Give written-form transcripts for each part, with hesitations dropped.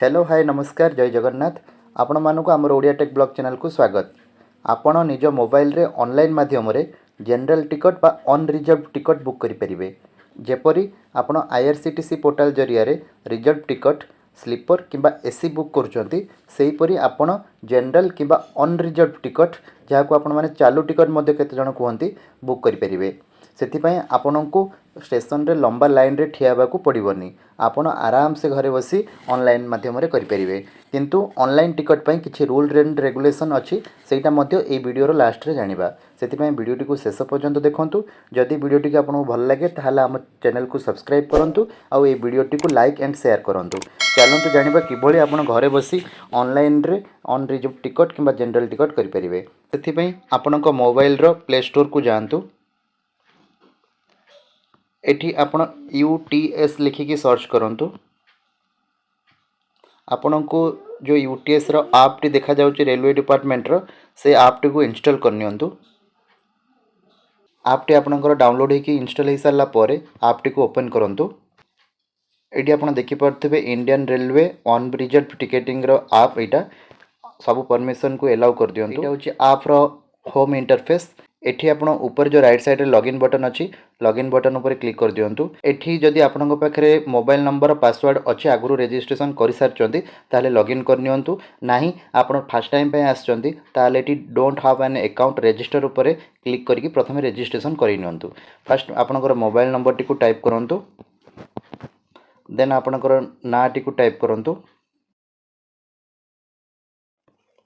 Hello hi नमस्कार जय जगन्नाथ। आपण मानक आमर ओडिया टेक ब्लॉग चैनल को स्वागत। आपण निज मोबाइल रे ऑनलाइन माध्यम रे जनरल टिकट बा अन रिजर्व टिकट बुक करि परिबे। जेपरि आपण आईआरसीटीसी पोर्टल जरिया रे रिजर्व टिकट स्लीपर किंबा एसी बुक करूचंती सेही परि आपण जनरल किंबा अन रिजर्व टिकट जहाँ को आपण माने चालू टिकट मध्ये केते जण कहंती बुक करि परिबे। सेथिपाई आपनकु स्टेशन रे लंबा लाइन रे ठिया हेबाकू पड़िबनी। आपण आराम से घरे बसी ऑनलाइन माध्यम रे करि परिबे। किंतु ऑनलाइन टिकट पई किछि रूल एंड रेगुलेशन अछि सेटा मध्ये ए वीडियो रो लास्ट रे जानिबा। सेथिपाई वीडियोटी को शेष पर्यंत देखंतु। जदि वीडियोटी आपको भल लगे ताहले हम चैनल को सब्सक्राइब करंतु और ए वीडियोटी को लाइक एंड शेयर करंतु। चलंतु जानिबा किभଳି आपण घरे बसी ऑनलाइन रे ऑन रिजर्व टिकट किंबा जनरल टिकट करि परिबे। सेथिपाई आपनक मोबाइल रो प्ले स्टोर को जांतु। एठी आपण यूटीएस लिखिकी सर्च करंतु। आपण को जो यूटीएस रो ऐप टी देखा जाउची रेलवे डिपार्टमेंट रो से ऐप टी को इंस्टॉल करनियंतु। ऐप टी आपनकर डाउनलोड होकी इंस्टॉल हो सारा पर ऐप टी को ओपन करंतु। एठी आपण देखि परथिबे Indian railway unreserved ticketing रो ऐप एटा सब परमिशन को एलाउ कर दियंतु। एटा होची ऐप रो होम इंटरफेस। एठी आपण ऊपर जो राइट साइड रे लॉगिन बटन अछि लॉगिन बटन ऊपर क्लिक कर दियंतु। एठी जदि आपनक पाखरे मोबाइल नंबर पासवर्ड अछि आगुरु रजिस्ट्रेशन करि सारचंती ताले लॉगिन कर नियंतु। नाही आपण फर्स्ट टाइम पे आछंती ताले एठी don't have an account register ऊपर क्लिक करिकि प्रथमे रजिस्ट्रेशन करि नियंतु। फर्स्ट आपनकर मोबाइल नंबर टी को टाइप करंतु। देन आपनकर ना टी को टाइप करंतु।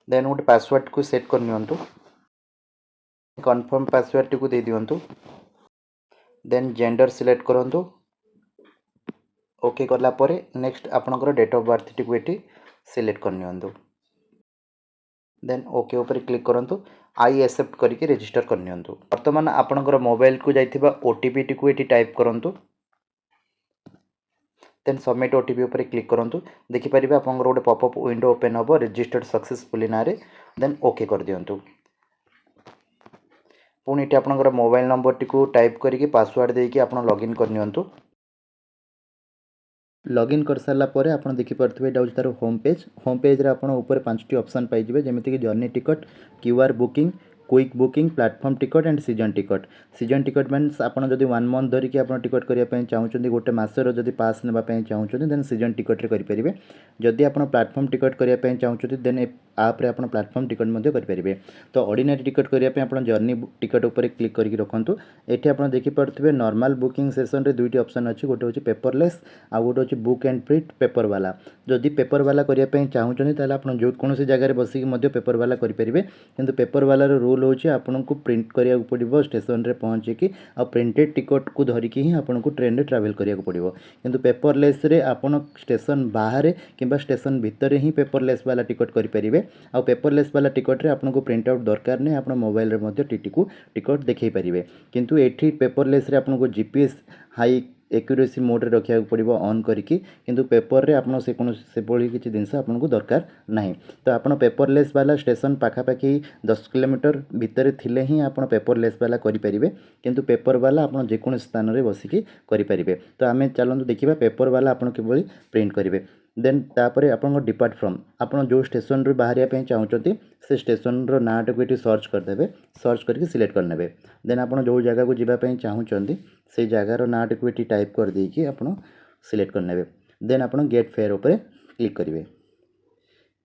देन गोटे पासवर्ड को सेट कर नियंतु। कन्फर्म पासवर्ड टी को दे दियंतु। देन जेंडर सिलेक्ट करंतु। ओके करला परे नेक्स्ट आपनकर डेट ऑफ बर्थ टी को एठी सिलेक्ट कर नियंतु। देन ओके ऊपर क्लिक करंतु। आई एक्सेप्ट करके रजिस्टर कर नियंतु। वर्तमान आपनकर मोबाइल को जाइथिबा ओटीपी टी को एठी टाइप करंतु। देन सबमिट ओटीपी ऊपर क्लिक करंतु। देखि परिबे आपनकर गोटे पॉपअप विंडो ओपन हबो रजिस्टर्ड सक्सेसफुली नारे। देन ओके कर दियंतु। पुणी एठी आपनकर मोबाइल नंबर टी को टाइप करके पासवर्ड देके आपन लॉगिन कर नियंतु। लॉगिन कर सारा पर आप देखिपे एटा तार होम पेज रे आप ऊपर 5टी ऑप्शन पाइबे जमीती कि journey ticket QR booking quick booking platform ticket and season ticket means आपड़ जब 1 मंथ धरिकी आप टिकट करने चाहते गोटे मसर जब पास नापी चाहते देन सीजन टिकट करेंगे। जदि आप प्लेटफॉर्म टिकट करने चाहते देन आप्रे आप प्लेटफॉर्म टिकट करेंगे। तो ऑर्डिनरी टिकट करने आप जर्नी टिकट उपर क्लिक करके रखुँ। ये आप देखिपे नॉर्मल बुकिंग सेशन रे 2टी ऑप्शन अच्छी गोटे हूँ पेपरलेस आ गोटे हूँ बुक एंड प्रिंट पेपर वाला। जदि पेपर वाला करने चाहते आप जो कौन जगह बसिक पेपर वाला करेंगे। किंतु पेपर वाला रूल हूँ आपन को प्रिंट करा पड़ो स्टेशन रे पहुँचिकी आ प्रिंटेड टिकट को धरिकी ही आपन को ट्रेन रे ट्रैवल करा पड़ो। किंतु पेपरलेस रे आपन स्टेशन बाहर किंबा स्टेशन भितर ही पेपरलेस वाला टिकट करेंगे। आ पेपरलेस वाला टिकट रे आपन को प्रिंट आउट दरकार नहीं आप मोबाइल रे मध्य टीटी को टिकट देखै पारिबे। किंतु एठी पेपरलेस रे आपन को जीपीएस हाई एक्यूरेसी मोड रे रखिया पड़ो ऑन करिकी। किंतु पेपर रे आपन से कोन से बळी किछि जिंस आपन को दरकार नहीं। तो आपन पेपरलेस वाला स्टेशन पाखापाखि 10 किलोमीटर भितर थिले ही आपन पेपरलेस वाला करि परिबे। किंतु पेपर वाला आपन जे कोन स्थान रे बसिकी करि परिबे। तो आमे चलंतु देखिबा पेपर वाला आपन किबळी प्रिंट करिवे। देन तापरे आपन डिपार्ट फ्रॉम आपन जो स्टेशन रे बाहरिया पे चाहउचंती से स्टेशन रो नाटा को एठी सर्च कर देबे। सर्च करके सिलेक्ट कर नेबे। देन आपन जो जगह को जिबा पे चाहउचंती से जगह रो नाटा को एठी टाइप कर देकी आपन सिलेक्ट कर नेबे। देन आपन गेट फेयर ऊपर क्लिक करिवे।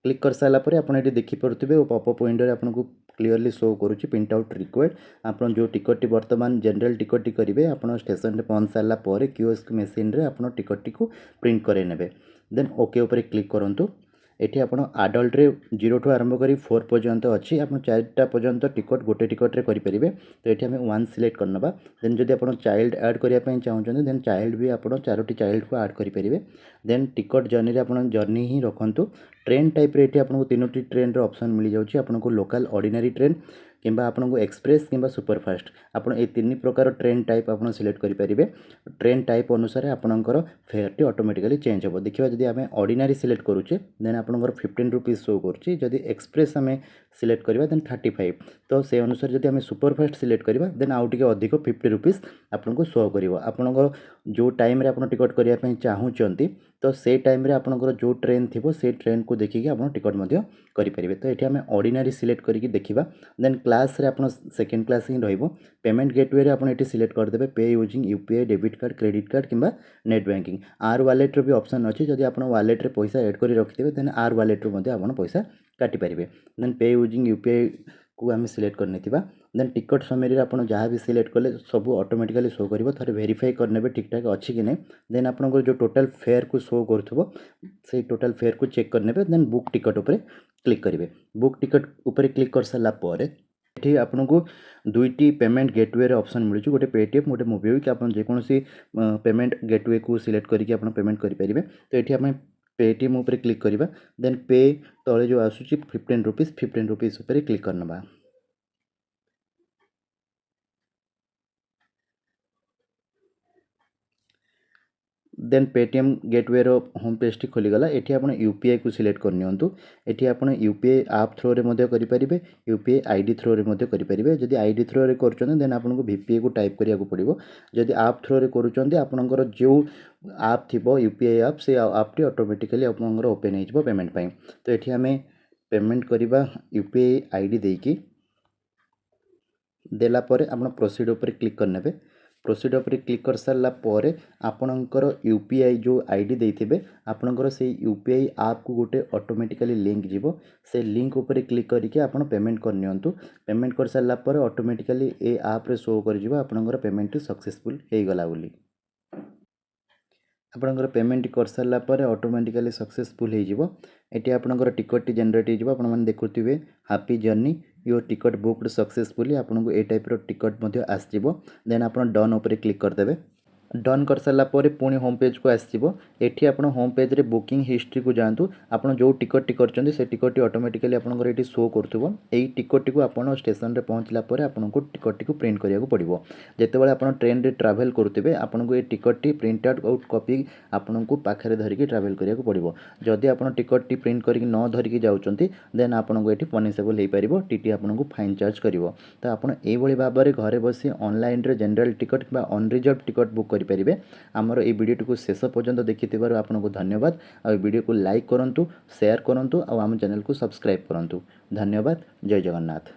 क्लिक कर सारा पर आप देखिपे पॉपअप विंडो रे आपन को क्लीयरली शो करुच्ची प्रिंट आउट रिक्वायर्ड। आपन जो टिकट टी वर्तमान जनरल टिकट टी करेंगे आपन स्टेशन रे पहुँच सारा पर कियोस्क मशीन रे आपन टिकट टी को प्रिंट करे नेबे। देन ओके ऊपर क्लिक करंतु। एठी आपन आडल्ट रे 0 ठू आरंभ करी 4 पर्यंत अच्छी आप 4टा पर्यंत टिकट गोटे टिकट रे करि परिबे। तो एठी हमें 1 सिलेक्ट करनबा। देन जदि आपन चाइल्ड ऐड करिया पय चाहउछन देन चाइल्ड भी आपन 4टी चाइल्ड को ऐड करि परिबे। देन टिकट जर्नी रे आपन जर्नी ही रखंतु। ट्रेन टाइप रे एठी आपन को 3टी ट्रेन रो ऑप्शन मिल जाउची। आपन को लोकल ऑर्डिनरी ट्रेन किंबा आपन को एक्सप्रेस किंबा सुपरफास्ट आपन ए 3 प्रकार ट्रेन टाइप आपन सिलेक्ट करि परिबे। ट्रेन टाइप अनुसार आपनकर फेयर टी ऑटोमेटिकली चेंज हो। देखिबा जदि हमें ऑर्डिनरी सिलेक्ट करूचे देन आपनकर 15 रुपीस शो करछि। जदि एक्सप्रेस हमें सिलेक्ट करबा देन 35। तो से अनुसार जदि हमें सुपरफास्ट सिलेक्ट करबा देन आउ टिके अधिक 50 रुपीस आपन को शो करिवो। आपनकर जो टाइम रे आपन टिकट करिया पय चाहउचंती तो से टाइम रे आपनकर जो ट्रेन थिबो से ट्रेन को देखिकी आपण टिकट मध्य करि परिबे। तो एठी हमें ऑर्डिनरी सिलेक्ट करिकी देखिबा। देन क्लास रे आपण सेकंड क्लास ही रहइबो। पेमेंट गेटवे रे आपण एठी सिलेक्ट कर देबे pay using UPI debit card credit card किंबा नेट बैंकिंग। आर वॉलेट रो भी ऑप्शन अछि जदि आपण वॉलेट रे पैसा ऐड करि रखिथिबे देन आर वॉलेट रो मध्य आपण पैसा काटि परिबे। देन पे यूजिंग यूपीआई को आम सिलेक्ट करनेथिबा। देन टिकट समेरी आपण जहाँ भी सिलेक्ट कले सब ऑटोमेटिकली शो करिवो। थरे वेरीफाई करनेबे ठीक ठाक अछि कि नै। देन आपनको जो टोटल फेयर को शो करथबो से टोटल फेयर को चेक करनेबे। देन बुक टिकट ऊपर क्लिक करिवे। बुक टिकट ऊपर क्लिक कर साला परे एठी आपनको दुईटी पेमेंट गेटवे रे ऑप्शन मिलुची गोटे पेटीएम गोटे मोबिक्विक। आपण जे कोनोसी पेमेंट गेटवे को सिलेक्ट करिके आपण पेमेंट करि परिबे। तो एठी आपण पेटीएम ऊपर क्लिक करिबा। देन पे तळे जो आसुची 15 रुपीस ऊपर क्लिक करनबा। देन पेटीएम गेटवे रो होम पेज टी खोली गला। एठी आपण यूपीआई को सिलेक्ट करनियंतु। एठी आपण यूपीआई ऐप थ्रो रे मध्ये करि परिबे यूपीआई आईडी थ्रो रे मध्ये करि परिबे। जदि आईडी थ्रो रे करचोन देन आपनको वीपीआई को टाइप करिया को पड़िबो। जदि ऐप थ्रो रे करूचोन आपनकर जो ऐप थिबो यूपीआई ऐप से ऐप टी ऑटोमेटिकली आपनकर ओपन हे जिवो पेमेंट पई। तो एठी हमें पेमेंट करिबा यूपीआई आईडी देकी देला परे आपण प्रोसीड ऊपर क्लिक करनेबे। प्रोसीड ऊपर क्लिक कर सारा पर आपणकर यूपीआई जो आईडी देथिबे आपणकर से यूपीआई ऐप को गोटे ऑटोमेटिकली लिंक जीवो। से लिंक ऊपर क्लिक करके आपण पेमेंट करनियंतु। पेमेंट कर सारा पर ऑटोमेटिकली ए ऐप रे शो कर जीवो आपणकर पेमेंट सक्सेसफुल हे गला बोली। आपणकर पेमेंट कर सारा पर ऑटोमेटिकली सक्सेसफुल हे जीवो। एटी आपणकर टिकट टी जनरेट हे जीवो। आपण माने देखुथिबे happy journey your ticket booked successfully. आपनको ए टाइप रो टिकट मध्ये आसीबो। देन आपण डन ऊपर क्लिक कर देबे। डन कर सारा पर पुणी होम पेज को आसीबो। एठी आपण होम पेज रे बुकिंग हिस्ट्री को जानतु। आपण जो टिकट टी करचंदी से टिकट टी ऑटोमेटिकली आपनकर एठी शो करथबो। एई टिकट टी को आपण स्टेशन रे पहुंचला पर आपनको टिकट टी को प्रिंट करिया को पड़िबो। जेतेबेले आपण ट्रेन रे ट्रैवल करथिबे आपनको ए टिकट टी प्रिंट आउट कॉपी आपनको पाखरे धरिकी ट्रैवल करिया को पड़िबो। जदि आपण टिकट टी प्रिंट करिक न धरिकी जाउचंती देन आपनको एठी पनिशेबल हे परिबो। टीटी आपनको फाइन चार्ज करिवो। तो आपण एई भली भाबरे घरे बसी ऑनलाइन रे जनरल टिकट बा अनरिजर्व टिकट बुक करि परिबे। आमर ए वीडियो को शेष पर्यंत देखिथिबार आपनको धन्यवाद। आ वीडियो को लाइक करंतु शेयर करंतु आ आम चैनल को सब्सक्राइब करंतु। धन्यवाद। जय जगन्नाथ।